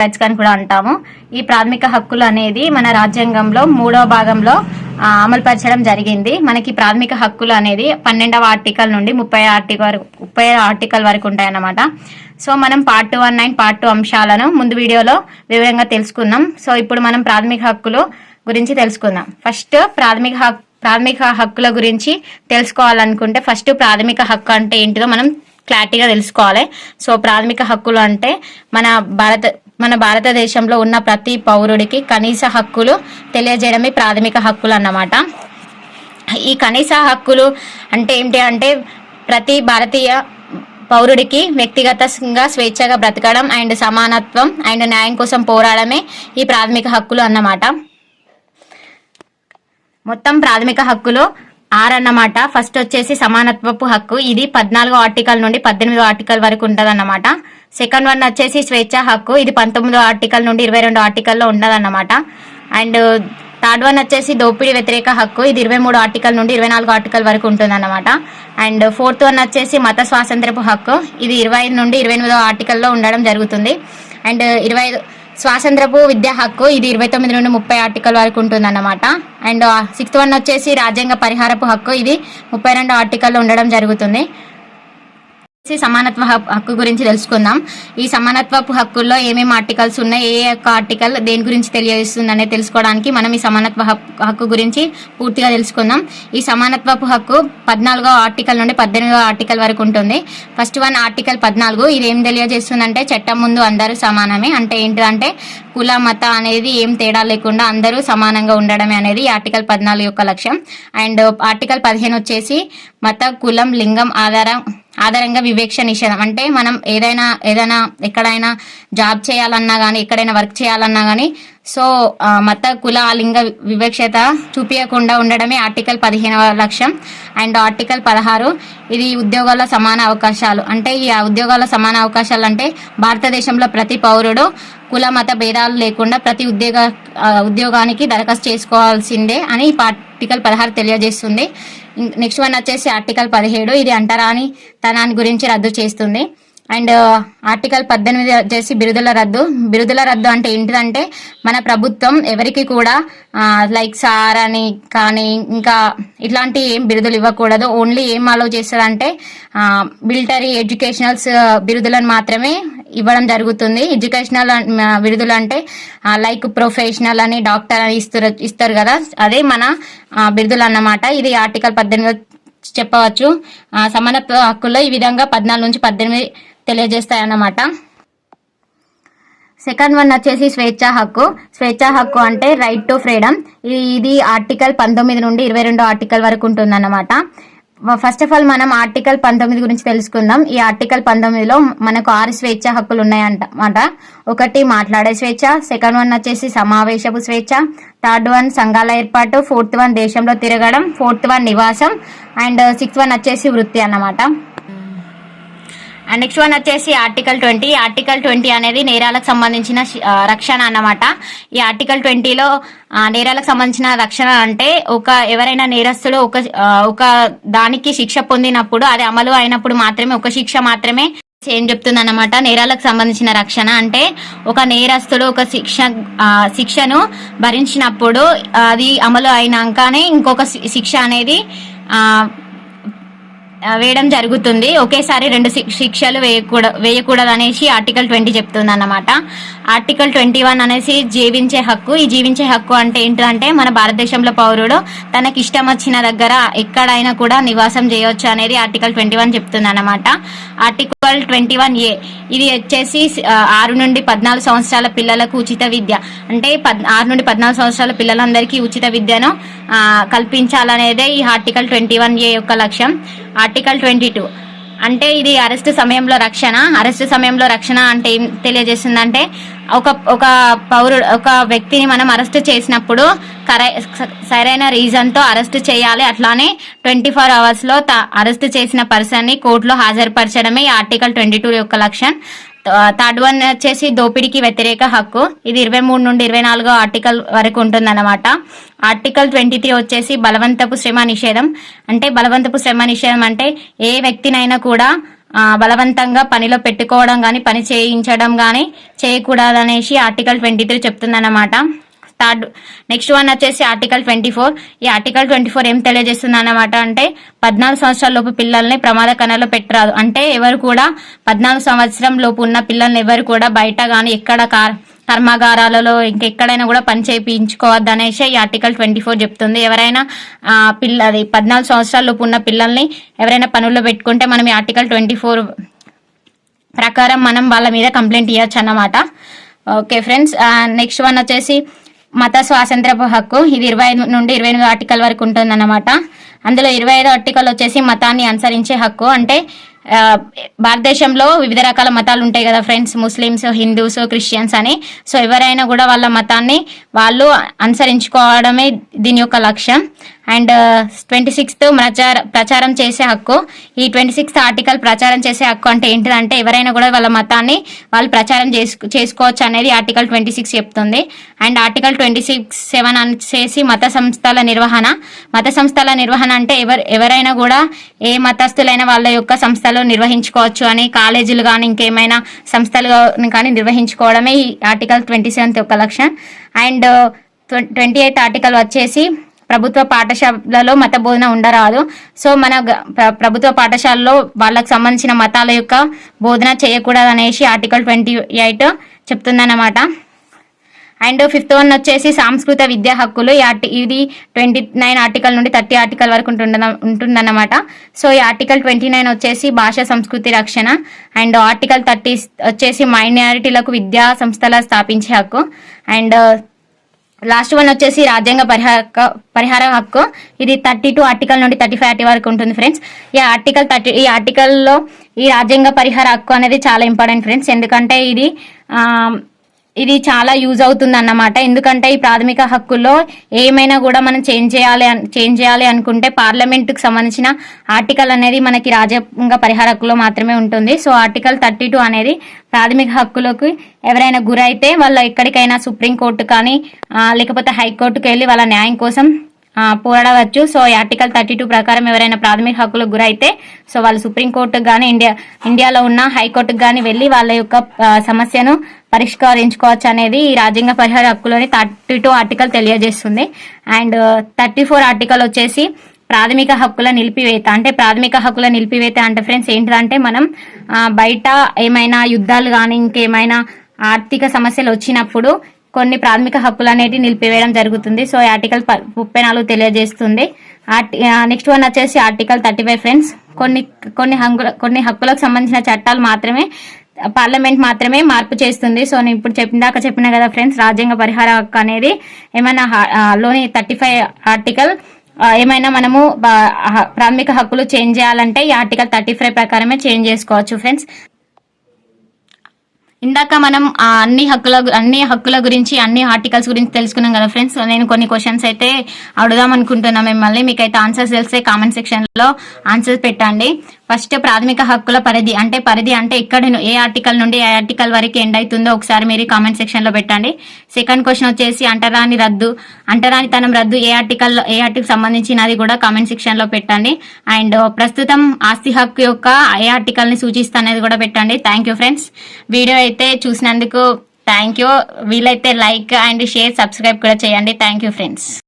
Rights అని కూడా అంటాము. ఈ ప్రాథమిక హక్కులు అనేది మన రాజ్యాంగంలో 3వ భాగంలో అమలుపరచడం జరిగింది. మనకి ప్రాథమిక హక్కులు అనేది 12వ ఆర్టికల్ నుండి 30వ ఆర్టికల్ వరకు ఉంటాయన్నమాట. సో మనం పార్ట్ 1 అండ్ పార్ట్ 2 అంశాలను ముందు వీడియోలో వివరంగా తెలుసుకున్నాం. సో ఇప్పుడు మనం ప్రాథమిక హక్కులు గురించి తెలుసుకుందాం. ఫస్ట్ ప్రాథమిక హక్కుల గురించి తెలుసుకోవాలనుకుంటే ఫస్ట్ ప్రాథమిక హక్కు అంటే ఏంటిదో మనం క్లారిటీగా తెలుసుకోవాలి. సో ప్రాథమిక హక్కులు అంటే మన భారతదేశంలో ఉన్న ప్రతి పౌరుడికి కనీస హక్కులు తెలియజేయడమే ప్రాథమిక హక్కులు అన్నమాట. ఈ కనీస హక్కులు అంటే ఏంటి అంటే ప్రతి భారతీయ పౌరుడికి వ్యక్తిగతంగా స్వేచ్ఛగా బ్రతకడం అండ్ సమానత్వం అండ్ న్యాయం కోసం పోరాడమే ఈ ప్రాథమిక హక్కులు అన్నమాట. మొత్తం ప్రాథమిక హక్కులు 6 అన్నమాట. ఫస్ట్ వచ్చేసి సమానత్వపు హక్కు, ఇది 14వ ఆర్టికల్ నుండి 18వ ఆర్టికల్ వరకు ఉంటుంది అన్నమాట. సెకండ్ వన్ వచ్చేసి స్వేచ్ఛ హక్కు, ఇది 19వ ఆర్టికల్ నుండి 22వ ఆర్టికల్లో ఉండదన్నమాట. అండ్ థర్డ్ వన్ వచ్చేసి దోపిడీ వ్యతిరేక హక్కు, ఇది 23వ ఆర్టికల్ నుండి 24వ ఆర్టికల్ వరకు ఉంటుంది అన్నమాట. అండ్ ఫోర్త్ వన్ వచ్చేసి మత స్వాతంత్రపు హక్కు, ఇది 25 నుండి 28వ ఆర్టికల్లో ఉండడం జరుగుతుంది. అండ్ 25 స్వాతంత్రపు విద్యా హక్కు, ఇది 29 నుండి 30 ఆర్టికల్ వరకు ఉంటుంది అన్నమాట. అండ్ సిక్స్త్ వన్ వచ్చేసి రాజ్యాంగ పరిహారపు హక్కు, ఇది 32 ఆర్టికల్లో ఉండడం జరుగుతుంది. సమానత్వ హక్కు గురించి తెలుసుకుందాం. ఈ సమానత్వపు హక్కుల్లో ఏమేమి ఆర్టికల్స్ ఉన్నాయి, ఏ యొక్క ఆర్టికల్ దేని గురించి తెలియజేస్తుంది అనేది తెలుసుకోవడానికి మనం ఈ సమానత్వ హక్కు గురించి పూర్తిగా తెలుసుకుందాం. ఈ సమానత్వపు హక్కు 14వ ఆర్టికల్ నుండి 18వ ఆర్టికల్ వరకు ఉంటుంది. ఫస్ట్ వన్ ఆర్టికల్ 14, ఇది ఏం తెలియజేస్తుందంటే చట్టం ముందు అందరూ సమానమే. అంటే ఏంటంటే కుల మత అనేది ఏం తేడా లేకుండా అందరూ సమానంగా ఉండడమే అనేది ఆర్టికల్ 14 యొక్క లక్ష్యం. అండ్ ఆర్టికల్ 15 వచ్చేసి మత కులం లింగం ఆధారంగా వివక్ష నిషేధం. అంటే మనం ఏదైనా ఎక్కడైనా జాబ్ చేయాలన్నా కానీ ఎక్కడైనా వర్క్ చేయాలన్నా కానీ సో మత కుల లింగ వివక్షత చూపించకుండా ఉండడమే ఆర్టికల్ 15వ లక్ష్యం. అండ్ ఆర్టికల్ 16, ఇది ఉద్యోగాల సమాన అవకాశాలు. అంటే ఈ ఉద్యోగాల సమాన అవకాశాలు అంటే భారతదేశంలో ప్రతి పౌరుడు కుల మత భేదాలు లేకుండా ప్రతి ఉద్యోగానికి దరఖాస్తు చేసుకోవాల్సిందే అని ఆర్టికల్ 16 తెలియజేస్తుంది. నెక్స్ట్ వన్ వచ్చేసి ఆర్టికల్ 17, ఇది అంటరానితనాన్ని గురించి రద్దు చేస్తుంది. అండ్ ఆర్టికల్ 18 వచ్చేసి బిరుదుల రద్దు అంటే ఏంటిదంటే మన ప్రభుత్వం ఎవరికి కూడా లైక్ సార్ అని కానీ ఇంకా ఇట్లాంటి ఏం బిరుదులు ఇవ్వకూడదు. ఓన్లీ ఏం అలౌ చేస్తుందంటే మిలిటరీ ఎడ్యుకేషనల్స్ బిరుదులను మాత్రమే ఇవ్వడం జరుగుతుంది. ఎడ్యుకేషనల్ బిరుదులు అంటే లైక్ ప్రొఫెషనల్ అని డాక్టర్ అని ఇస్తారు కదా, అదే మన బిరుదులు అన్నమాట. ఇది ఆర్టికల్ 18 చెప్పవచ్చు. సమానత్వ హక్కుల్లో ఈ విధంగా 14 నుంచి 18 తెలియజేస్తాయి అన్నమాట. సెకండ్ వన్ వచ్చేసి స్వేచ్ఛ హక్కు అంటే రైట్ టు ఫ్రీడమ్, ఇది ఆర్టికల్ 19 నుండి 22వ ఆర్టికల్ వరకు ఉంటుంది అన్నమాట. ఫస్ట్ ఆఫ్ ఆల్ మనం ఆర్టికల్ 19 గురించి తెలుసుకుందాం. ఈ ఆర్టికల్ 19లో మనకు 6 స్వేచ్ఛ హక్కులు ఉన్నాయన్నమాట. ఒకటి మాట్లాడే స్వేచ్ఛ, సెకండ్ వన్ వచ్చేసి సమావేశపు స్వేచ్ఛ, థర్డ్ వన్ సంఘాల ఏర్పాటు, ఫోర్త్ వన్ దేశంలో తిరగడం, ఫోర్త్ వన్ నివాసం, అండ్ సిక్స్త్ వన్ వచ్చేసి వృత్తి అన్నమాట. అండ్ నెక్స్ట్ వన్ వచ్చేసి ఆర్టికల్ 20. ఆర్టికల్ 20 అనేది నేరాలకు సంబంధించిన రక్షణ అన్నమాట. ఈ ఆర్టికల్ 20లో నేరాలకు సంబంధించిన రక్షణ అంటే ఎవరైనా నేరస్తుడు ఒక దానికి శిక్ష పొందినప్పుడు అది అమలు అయినప్పుడు మాత్రమే ఒక శిక్ష మాత్రమే ఏం చెప్తుంది అన్నమాట. నేరాలకు సంబంధించిన రక్షణ అంటే ఒక నేరస్తుడు ఒక శిక్షను భరించినప్పుడు అది అమలు అయినాకనే ఇంకొక శిక్ష అనేది వేయడం జరుగుతుంది. ఒకేసారి 2 శిక్షలు వేయకూడదు అనేసి ఆర్టికల్ 20 చెప్తుంది అన్నమాట. ఆర్టికల్ 21 అనేసి జీవించే హక్కు. ఈ జీవించే హక్కు అంటే ఏంటంటే మన భారతదేశంలో పౌరుడు తనకి ఇష్టం వచ్చిన దగ్గర ఎక్కడైనా కూడా నివాసం చేయవచ్చు అనేది ఆర్టికల్ 21 చెప్తుంది అన్నమాట. ఆర్టికల్ 21A, ఇది వచ్చేసి 6 నుండి 14 సంవత్సరాల పిల్లలకు ఉచిత విద్య. అంటే 6 నుండి 14 సంవత్సరాల పిల్లలందరికీ ఉచిత విద్యను కల్పించాలనేదే ఈ ఆర్టికల్ 21A యొక్క లక్ష్యం. ఆర్టికల్ 22 అంటే ఇది అరెస్టు సమయంలో రక్షణ అంటే ఏం తెలియజేస్తుందంటే ఒక వ్యక్తిని మనం అరెస్ట్ చేసినప్పుడు సరైన రీజన్ తో అరెస్ట్ చేయాలి. అట్లానే 24 hours లో అరెస్ట్ చేసిన పర్సన్ ని కోర్టులో హాజరుపరచడమే ఆర్టికల్ 22 యొక్క లక్ష్యం. థర్డ్ వన్ వచ్చేసి దోపిడీకి వ్యతిరేక హక్కు, ఇది 23 నుండి 24వ ఆర్టికల్ వరకు ఉంటుందన్నమాట. ఆర్టికల్ 23 వచ్చేసి బలవంతపు శ్రమ నిషేధం. అంటే బలవంతపు శ్రమ నిషేధం అంటే ఏ వ్యక్తినైనా కూడా బలవంతంగా పనిలో పెట్టుకోవడం కానీ పని చేయించడం కానీ చేయకూడదనేసి ఆర్టికల్ 23 చెప్తుందన్నమాట. నెక్స్ట్ వన్ వచ్చేసి ఆర్టికల్ 24. ఈ ఆర్టికల్ 24 ఏం తెలియజేస్తుంది అన్నమాట అంటే 14 సంవత్సరాల లోపు పిల్లల్ని ప్రమాద కణాల్లో పెట్టరాదు. అంటే ఎవరు కూడా 14 సంవత్సరం లోపు ఉన్న పిల్లల్ని ఎవరు కూడా బయట కానీ ఎక్కడ కర్మాగారాలలో ఇంకెక్కడైనా కూడా పని చేయించుకోవద్దు అనేసి ఈ ఆర్టికల్ 24 చెప్తుంది. ఎవరైనా 14 సంవత్సరాల లోపు ఉన్న పిల్లల్ని ఎవరైనా పనుల్లో పెట్టుకుంటే మనం ఈ ఆర్టికల్ 24 ప్రకారం మనం వాళ్ళ మీద కంప్లైంట్ ఇవ్వచ్చు అన్నమాట. ఓకే ఫ్రెండ్స్, నెక్స్ట్ వన్ వచ్చేసి మత స్వాతంత్రపు హక్కు. ఇది 25 నుండి 28 ఆర్టికల్ వరకు ఉంటుంది అన్నమాట. అందులో 25 ఆర్టికల్ వచ్చేసి మతాన్ని అనుసరించే హక్కు. అంటే భారతదేశంలో వివిధ రకాల మతాలు ఉంటాయి కదా ఫ్రెండ్స్, ముస్లిమ్స్, హిందూస్, క్రిస్టియన్స్ అని. సో ఎవరైనా కూడా వాళ్ళ మతాన్ని వాళ్ళు అనుసరించుకోవడమే దీని యొక్క లక్ష్యం. అండ్ 26th ప్రచారం చేసే హక్కు. ఈ 26th ఆర్టికల్ ప్రచారం చేసే హక్కు అంటే ఏంటిదంటే ఎవరైనా కూడా వాళ్ళ మతాన్ని వాళ్ళు ప్రచారం చేసుకోవచ్చు అనేది ఆర్టికల్ 26 చెప్తుంది. అండ్ ఆర్టికల్ 26(7) వచ్చేసి మత సంస్థల నిర్వహణ. మత సంస్థల నిర్వహణ అంటే ఎవరైనా కూడా ఏ మతస్థులైన వాళ్ళ యొక్క సంస్థలు నిర్వహించుకోవచ్చు అని, కాలేజీలు కానీ ఇంకేమైనా సంస్థలు కానీ నిర్వహించుకోవడమే ఈ ఆర్టికల్ 27 యొక్క లక్ష్యం. అండ్ 28th ఆర్టికల్ వచ్చేసి ప్రభుత్వ పాఠశాలలో మత బోధన ఉండరాదు. సో మన ప్రభుత్వ పాఠశాలలో వాళ్ళకు సంబంధించిన మతాల యొక్క బోధన చేయకూడదు అనేసి ఆర్టికల్ 28 చెప్తుందన్నమాట. అండ్ 5th వన్ వచ్చేసి సాంస్కృతిక విద్యా హక్కులు. ఇది 29 ఆర్టికల్ నుండి 30 ఆర్టికల్ వరకు ఉంటుందన్నమాట. సో ఈ ఆర్టికల్ 29 వచ్చేసి భాషా సంస్కృతి రక్షణ. అండ్ ఆర్టికల్ 30 వచ్చేసి మైనారిటీలకు విద్యా సంస్థల స్థాపించే హక్కు. అండ్ లాస్ట్ వన్ వచ్చేసి రాజ్యాంగ పరిహార హక్కు. ఇది 32 ఆర్టికల్ నుండి 35 వరకు ఉంటుంది ఫ్రెండ్స్. ఈ ఆర్టికల్లో ఈ రాజ్యాంగ పరిహార హక్కు అనేది చాలా ఇంపార్టెంట్ ఫ్రెండ్స్. ఎందుకంటే ఇది చాలా యూజ్ అవుతుంది అన్నమాట. ఎందుకంటే ఈ ప్రాథమిక హక్కుల్లో ఏమైనా కూడా మనం చేంజ్ చేయాలి అనుకుంటే పార్లమెంట్కి సంబంధించిన ఆర్టికల్ అనేది మనకి రాజ్యాంగ పరిహార హక్కులో మాత్రమే ఉంటుంది. సో ఆర్టికల్ 32 అనేది ప్రాథమిక హక్కులకు ఎవరైనా గురైతే వాళ్ళు ఎక్కడికైనా సుప్రీంకోర్టు కానీ లేకపోతే హైకోర్టుకు వెళ్ళి వాళ్ళ న్యాయం కోసం పోరాడవచ్చు. సో ఈ ఆర్టికల్ 32 ప్రకారం ఎవరైనా ప్రాథమిక హక్కులకు గురైతే సో వాళ్ళు సుప్రీంకోర్టుకు కానీ ఇండియాలో ఉన్న హైకోర్టుకు కానీ వెళ్ళి వాళ్ళ యొక్క సమస్యను పరిష్కరించుకోవచ్చు అనేది ఈ రాజ్యాంగ పరిహార హక్కులోని 32 ఆర్టికల్ తెలియజేస్తుంది. అండ్ 34 ఆర్టికల్ వచ్చేసి ప్రాథమిక హక్కుల నిలిపివేత. అంటే ప్రాథమిక హక్కుల నిలిపివేత అంటే ఫ్రెండ్స్ ఏంటిదంటే మనం బయట ఏమైనా యుద్ధాలు కానీ ఇంకేమైనా ఆర్థిక సమస్యలు వచ్చినప్పుడు కొన్ని ప్రాథమిక హక్కులు అనేవి నిలిపివేయడం జరుగుతుంది. సో ఆర్టికల్ 34 తెలియజేస్తుంది. నెక్స్ట్ వన్ వచ్చేసి ఆర్టికల్ 35 ఫ్రెండ్స్. కొన్ని హక్కులకు సంబంధించిన చట్టాలు మాత్రమే పార్లమెంట్ మాత్రమే మార్పు చేస్తుంది. సో నేను ఇప్పుడు చెప్పిన కదా ఫ్రెండ్స్, రాజ్యాంగ పరిహార హక్కు అనేది ఏమైనా లోని 35 ఆర్టికల్ ఏమైనా మనము ప్రాథమిక హక్కులు చేంజ్ చేయాలంటే ఈ ఆర్టికల్ 35 ప్రకారమే చేంజ్ చేసుకోవచ్చు ఫ్రెండ్స్. ఇందాక మనం అన్ని హక్కుల గురించి అన్ని ఆర్టికల్స్ గురించి తెలుసుకున్నాం కదా ఫ్రెండ్స్. నేను కొన్ని క్వశ్చన్స్ అయితే అడుగుదాం అనుకుంటున్నా మిమ్మల్ని. మీకైతే ఆన్సర్స్ తెలిస్తే కామెంట్ సెక్షన్ లో ఆన్సర్స్ పెట్టండి. ఫస్ట్ ప్రాథమిక హక్కుల పరిధి అంటే ఎక్కడ ఏ ఆర్టికల్ నుండి ఏ ఆర్టికల్ వరకు ఎండ్ అవుతుందో ఒకసారి మీరు కామెంట్ సెక్షన్ లో పెట్టండి. సెకండ్ క్వశ్చన్ వచ్చేసి అంటరానితనం రద్దు ఏ ఆర్టికల్ సంబంధించినది కూడా కామెంట్ సెక్షన్ లో పెట్టండి. అండ్ ప్రస్తుతం ఆస్తి హక్కు యొక్క ఏ ఆర్టికల్ ని సూచిస్తుంది కూడా పెట్టండి. Thank you friends. వీడియో అయితే చూసినందుకు థ్యాంక్ యూ. వీలైతే లైక్ అండ్ షేర్ సబ్స్క్రైబ్ కూడా చేయండి. Thank you friends.